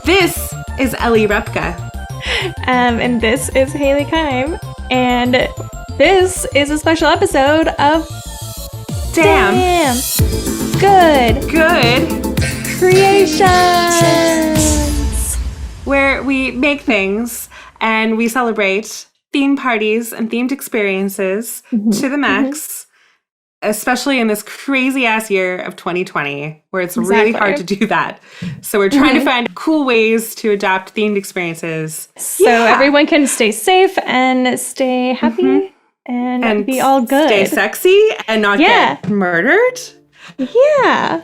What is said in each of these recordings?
This is Ellie Repka. And this is Haley Kime. And this is a special episode of Damn Good Creations, where we make things and we celebrate theme parties and themed experiences to the max, especially in this crazy ass year of 2020 where it's really hard to do that. So we're trying to find cool ways to adapt themed experiences so everyone can stay safe and stay happy and be all good. Stay sexy and not get murdered. Yeah.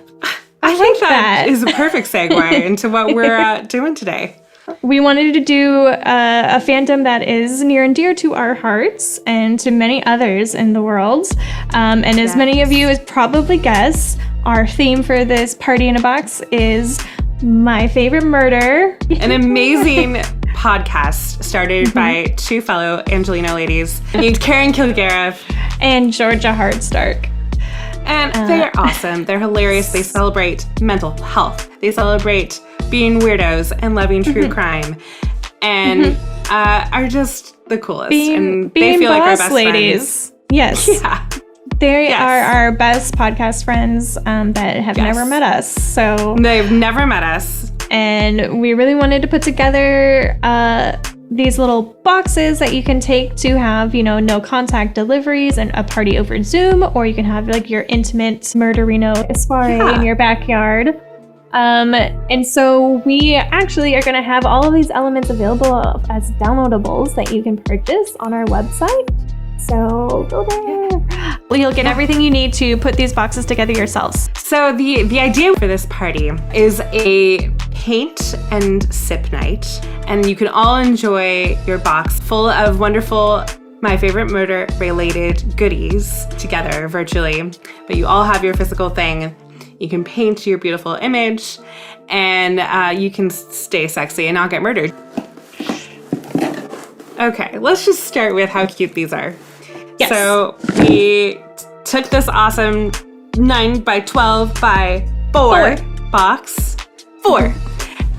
I think that is a perfect segue into what we're doing today. We wanted to do a fandom that is near and dear to our hearts and to many others in the world. And as many of you as probably guess, our theme for this party in a box is My Favorite Murder. An amazing podcast started by two fellow Angelino ladies named Karen Kilgariff and Georgia Hardstark. And they're awesome. They're hilarious. They celebrate mental health. They celebrate being weirdos and loving true crime. And are just the coolest. And they feel like our best ladies. Friends. Yes. Yeah. They are our best podcast friends that have never met us. So they've never met us. And we really wanted to put together these little boxes that you can take to have, no contact deliveries and a party over Zoom, or you can have like your intimate murderino soiree in your backyard. And so we actually are going to have all of these elements available as downloadables that you can purchase on our website. So go there. Well, you'll get everything you need to put these boxes together yourselves. So the idea for this party is a paint and sip night. And you can all enjoy your box full of wonderful My Favorite Murder related goodies together virtually. But you all have your physical thing. You can paint your beautiful image and you can stay sexy and not get murdered. Okay, let's just start with how cute these are. Yes. So we took this awesome 9x12x4 box,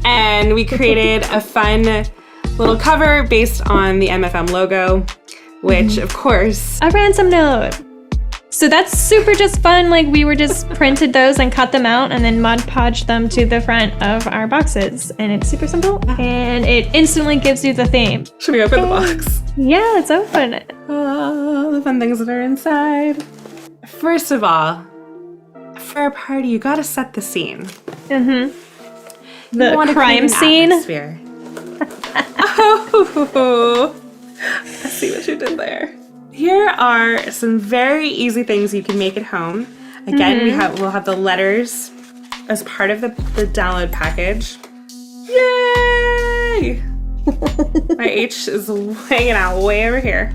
and we created a fun little cover based on the MFM logo, which of course... a ransom note. So that's super just fun. Like we were just printed those and cut them out and then Mod Podged them to the front of our boxes. And it's super simple and it instantly gives you the theme. Should we open the box? Yeah, let's open it. Oh, the fun things that are inside. First of all, for a party, you gotta set the scene. The crime scene. Oh, I see what you did there. Here are some very easy things you can make at home. Again, we'll have the letters as part of the download package. Yay! My H is hanging out way over here.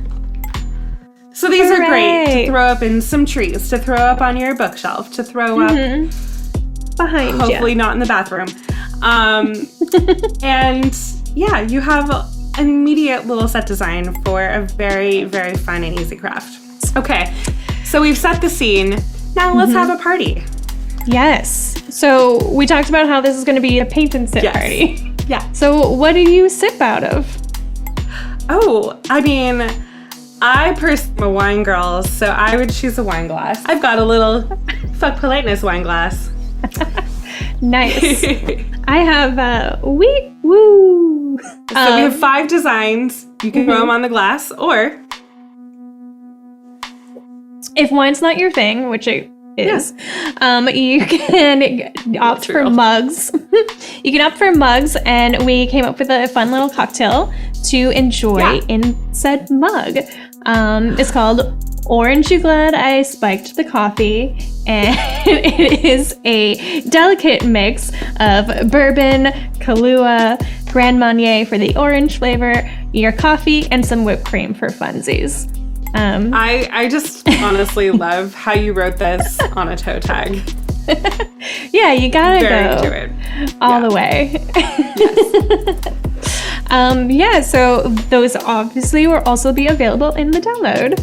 So these are great to throw up in some trees, to throw up on your bookshelf, to throw up behind you. Hopefully not in the bathroom. And yeah, you have an immediate little set design for a very, very fun and easy craft. Okay, so we've set the scene. Now let's have a party. Yes. So we talked about how this is going to be a paint and sip party. Yeah. So what do you sip out of? Oh, I mean, I personally am a wine girl, so I would choose a wine glass. I've got a little fuck politeness wine glass. Nice. I have wheat woo. So we have 5 designs. You can throw them on the glass, or if wine's not your thing, which it is, you can opt for mugs. You can opt for mugs, and we came up with a fun little cocktail to enjoy in said mug. It's called Orange You Glad I Spiked the Coffee, and it is a delicate mix of bourbon, Kahlua, Grand Marnier for the orange flavor, your coffee, and some whipped cream for funsies. I just honestly love how you wrote this on a toe tag. Yeah, you gotta Very go into it. all the way. So those obviously will also be available in the download.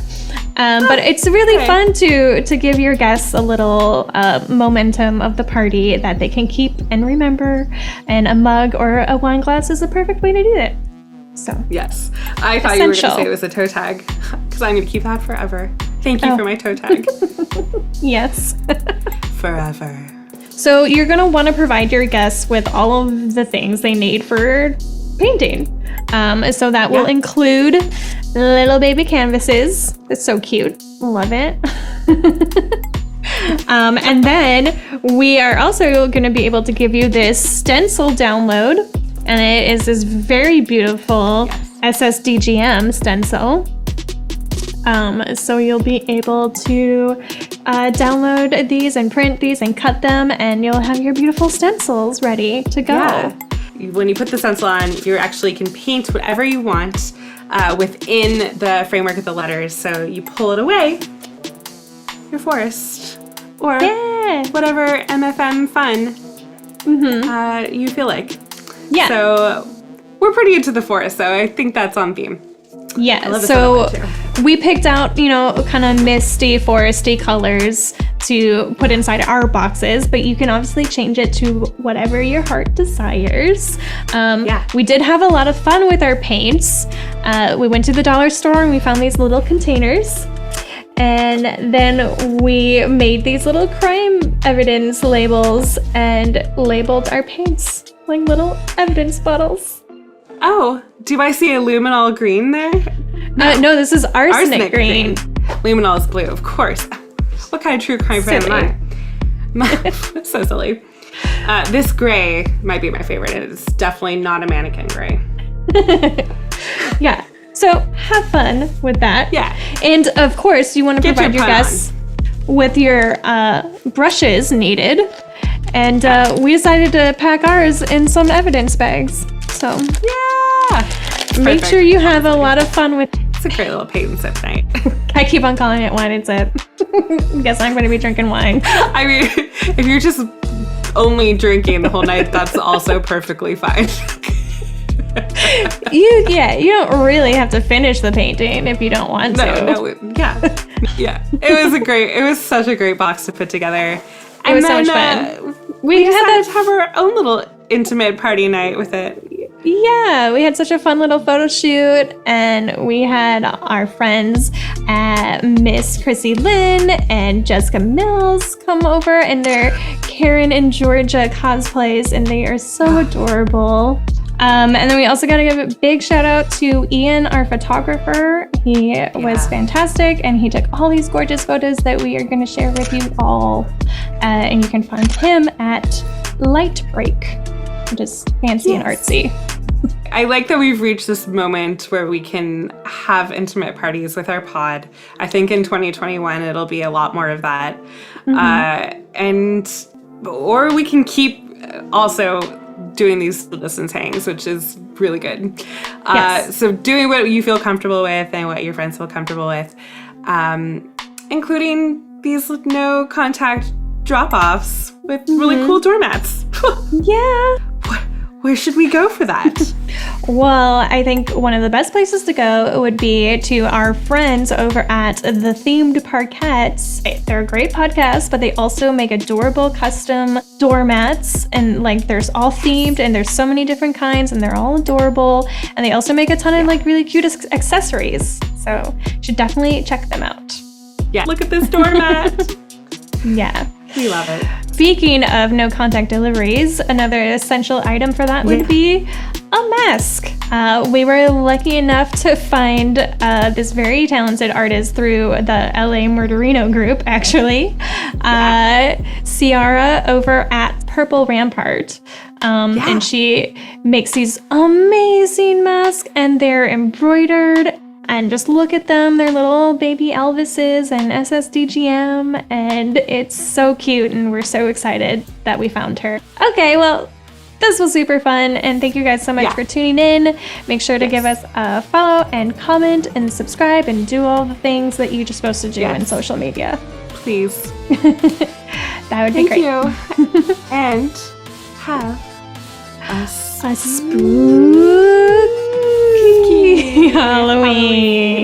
But it's really fun to give your guests a little momentum of the party that they can keep and remember. And a mug or a wine glass is the perfect way to do it. So yes, I thought you were going to say it was a toe tag, because I'm going to keep that forever. Thank you for my toe tag. Yes. Forever. So you're going to want to provide your guests with all of the things they need for painting. So that will include little baby canvases. It's so cute. Love it. And then we are also going to be able to give you this stencil download. And it is this very beautiful SSDGM stencil. So you'll be able to download these and print these and cut them, and you'll have your beautiful stencils ready to go. Yeah. When you put the stencil on, you actually can paint whatever you want within the framework of the letters. So you pull it away, your forest, or whatever MFM fun you feel like. Yeah. So we're pretty into the forest, so I think that's on theme. Yeah, so we picked out, kind of misty, foresty colors to put inside our boxes, but you can obviously change it to whatever your heart desires. We did have a lot of fun with our paints. We went to the dollar store and we found these little containers. And then we made these little crime evidence labels and labeled our paints like little evidence bottles. Oh, do I see a luminol green there? No, this is arsenic green. Luminol is blue, of course. What kind of true crime fan am I? So silly. This gray might be my favorite. It's definitely not a mannequin gray. Yeah. So have fun with that. Yeah. And of course, you want to provide your guests with your brushes needed. And we decided to pack ours in some evidence bags. So make sure you have a lot of fun with. It's a great little paint and sip night. I keep on calling it wine and sip. Guess I'm going to be drinking wine. I mean, if you're just only drinking the whole night, that's also perfectly fine. You don't really have to finish the painting if you don't want to. It was such a great box to put together. It was so much fun. We decided to have our own little intimate party night with it. Yeah, we had such a fun little photo shoot, and we had our friends Miss Chrissy Lyn and Jessica Mills come over in their Karen and Georgia cosplays, and they are so adorable. And then we also got to give a big shout out to Ian, our photographer. He was fantastic, and he took all these gorgeous photos that we are going to share with you all. And you can find him at Light Break, which is fancy and artsy. I like that we've reached this moment where we can have intimate parties with our pod. I think in 2021 it'll be a lot more of that. Or we can keep also doing these distance hangs, which is really good. So doing what you feel comfortable with and what your friends feel comfortable with, including these no contact drop-offs with really cool doormats. Yeah. Where should we go for that? Well, I think one of the best places to go would be to our friends over at the Theme Parkettes. They're a great podcast, but they also make adorable custom doormats, and there's all themed, and there's so many different kinds, and they're all adorable. And they also make a ton of really cute accessories. So you should definitely check them out. Yeah. Look at this doormat. Yeah. We love it. Speaking of no contact deliveries, another essential item for that would be a mask. We were lucky enough to find this very talented artist through the LA Murderino group, actually. Ciara over at Purple Rampart. And she makes these amazing masks, and they're embroidered. And just look at them, they're little baby Elvises and SSDGM, and it's so cute, and we're so excited that we found her. Okay, well, this was super fun, and thank you guys so much for tuning in. Make sure to give us a follow and comment and subscribe and do all the things that you're just supposed to do in social media. Please. That would be great. Thank you. And have a spooky Halloween.